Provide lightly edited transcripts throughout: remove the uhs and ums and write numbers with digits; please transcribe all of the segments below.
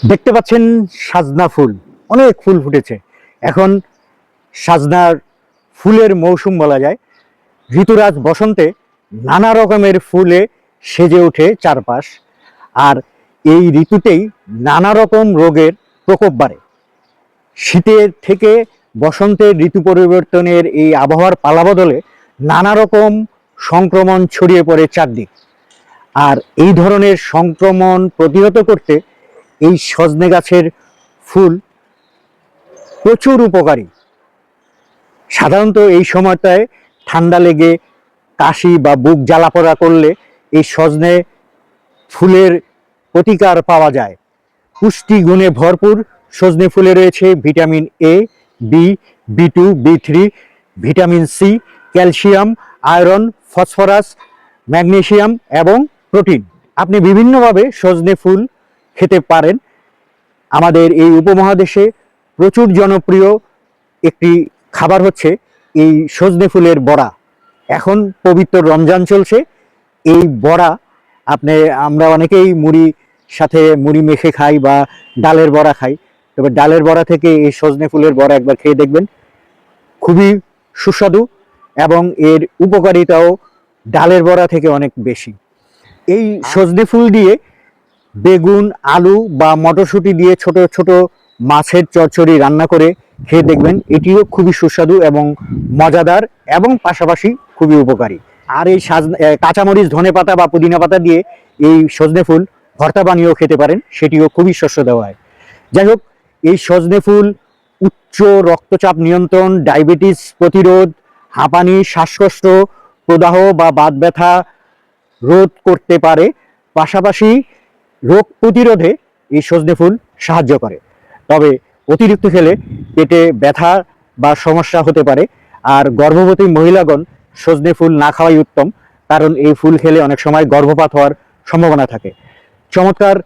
দেখতে পাচ্ছেন সাজনা ফুল, অনেক ফুল ফুটেছে। এখন সাজনার ফুলের মৌসুম বলা যায়। ঋতুরাজ বসন্তে নানা রকমের ফুলে সেজে ওঠে চারপাশ। আর এই ঋতুতেই নানা রকম রোগের প্রকোপ বাড়ে। শীতের থেকে বসন্তের ঋতু পরিবর্তনের এই আবহাওয়ার পালাবদলে নানা রকম সংক্রমণ ছড়িয়ে পড়ে চারদিক। আর এই ধরনের সংক্রমণ প্রতিহত করতে এই সজনে গাছের ফুল প্রচুর উপকারী। সাধারণত এই সময়টায় ঠান্ডা লেগে কাশি বা বুক জ্বালাপোড়া করলে এই সজনে ফুলের প্রতিকার পাওয়া যায়। পুষ্টি গুণে ভরপুর সজনে ফুলে রয়েছে ভিটামিন এ, বি, বি2, বি3, vitamin C, calcium, iron, phosphorus, magnesium এবং প্রোটিন। আপনি বিভিন্নভাবে সজনে ফুল খেতে পারেন। আমাদের এই উপমহাদেশে প্রচুর জনপ্রিয় একটি খাবার হচ্ছে এই সজনে ফুলের বড়া। এখন পবিত্র রমজান চলছে, এই বড়া আমরা অনেকেই সাথে মুড়ি মেখে খাই বা ডালের বড়া খাই। তবে ডালের বড়া থেকে এই সজনে ফুলের বড়া একবার খেয়ে দেখবেন, খুবই সুস্বাদু এবং এর উপকারিতাও ডালের বড়া থেকে অনেক বেশি। এই সজনে ফুল দিয়ে বেগুন, আলু বা মটরশুঁটি দিয়ে ছোট ছোট মাছের চচ্চড়ি রান্না করে খেয়ে দেখবেন, এটিও খুবই সুস্বাদু এবং মজাদার এবং পাশাপাশি খুবই উপকারী। আর এই কাঁচামরিচ, ধনেপাতা বা পুদিনা পাতা দিয়ে এই সজনে ফুল ভর্তা বানিয়েও খেতে পারেন, সেটিও খুবই শস্যদায়ক হয়। যাই হোক, এই সজনে ফুল উচ্চ রক্তচাপ নিয়ন্ত্রণ, ডায়াবেটিস প্রতিরোধ, হাঁপানি, শ্বাসকষ্ট, প্রদাহ বা বাত ব্যথা রোধ করতে পারে। পাশাপাশি রোগ প্রতিরোধে এই সজনে ফুল সাহায্য করে। তবে অতিরিক্ত খেলে পেটে ব্যথা বা সমস্যা হতে পারে। আর গর্ভবতী মহিলাগণ সজনে ফুল না খাওয়াই উত্তম, কারণ এই ফুল খেলে অনেক সময় গর্ভপাত হওয়ার সম্ভাবনা থাকে। চমৎকার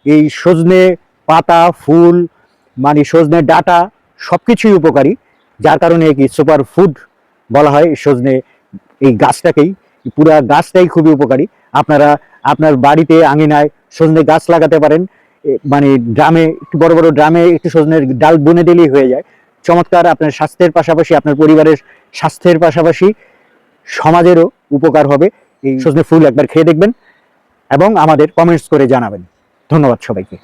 এই সজনে পাতা, ফুল, সজনে ডাঁটা সবকিছুই উপকারী, যার কারণে কি সুপার ফুড বলা হয় সজনে এই গাছটাকেই। পুরা গাছটাই খুবই উপকারী। আপনারা আপনার বাড়িতে আঙিনায় সজনে গাছ লাগাতে পারেন। ড্রামে, একটু বড় বড় ড্রামে একটু সজনের ডাল বুনে দিলেই হয়ে যায়। চমৎকার, আপনার স্বাস্থ্যের পাশাপাশি, আপনার পরিবারের স্বাস্থ্যের পাশাপাশি সমাজেরও উপকার হবে। এই সজনে ফুল একবার খেয়ে দেখবেন এবং আমাদের কমেন্টস করে জানাবেন। ধন্যবাদ সবাইকে।